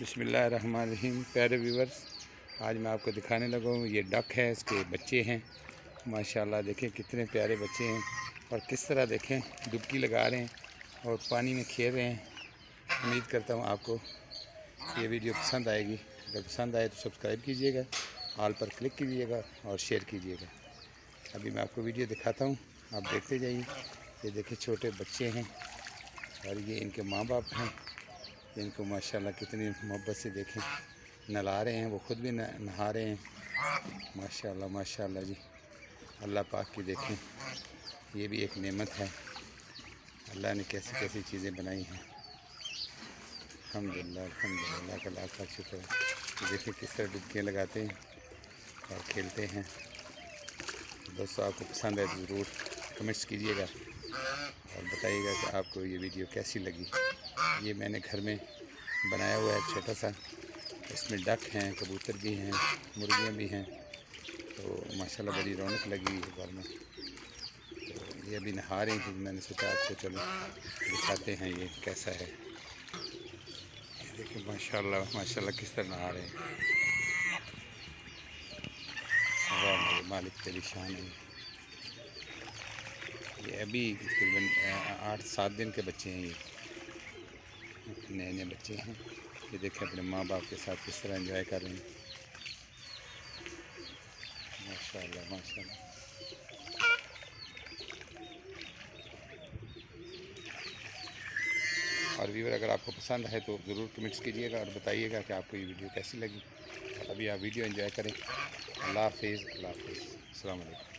बिस्मिल्लाहिर्रहमानिर्रहीम। प्यारे व्यूवर्स, आज मैं आपको दिखाने लगा हूँ ये डक है, इसके बच्चे हैं। माशाल्लाह देखें कितने प्यारे बच्चे हैं और किस तरह देखें डुबकी लगा रहे हैं और पानी में खेल रहे हैं। उम्मीद करता हूँ आपको ये वीडियो पसंद आएगी। अगर पसंद आए तो सब्सक्राइब कीजिएगा, ऑल पर क्लिक कीजिएगा और शेयर कीजिएगा। अभी मैं आपको वीडियो दिखाता हूँ, आप देखते जाइए। ये देखें छोटे बच्चे हैं और ये इनके माँ बाप हैं। इनको माशाल्लाह कितनी मोहब्बत से देखें नहला रहे हैं, वो ख़ुद भी नहा रहे हैं। माशाल्लाह माशाल्लाह जी, अल्लाह पाक की देखें, ये भी एक नेमत है। अल्लाह ने कैसी कैसी चीज़ें बनाई हैं। अल्हम्दुलिल्लाह अल्हम्दुलिल्लाह का लाख लाख शुक्र है। तो देखें किस तरह डुबकियाँ लगाते हैं और खेलते हैं। दोस्तों आपको पसंद है तो ज़रूर कमेंट्स कीजिएगा और बताइएगा कि आपको ये वीडियो कैसी लगी। ये मैंने घर में बनाया हुआ है छोटा सा, इसमें डक हैं, कबूतर भी हैं, मुर्गियाँ भी हैं। तो माशाल्लाह बड़ी रौनक लगी है घर में। तो ये अभी नहा रही थी, मैंने सोचा आपको चलो दिखाते हैं ये कैसा है। ये देखिए माशाल्लाह माशाल्लाह किस तरह नहा रहे हैं। वाह मेरे मालिक तेरी शान है। ये अभी तकरीबन 8-7 दिन के बच्चे हैं। ये नए नए बच्चे हैं। ये देखें अपने माँ बाप के साथ किस तरह एंजॉय कर रहे हैं। माशाल्लाह माशाल्लाह। और व्यूअर अगर आपको पसंद है तो ज़रूर कमेंट्स कीजिएगा और बताइएगा कि आपको ये वीडियो कैसी लगी। और अभी आप वीडियो एंजॉय करें। अल्लाह हाफिज़, अल्लाह हाफिज़, अस्सलाम वालेकुम।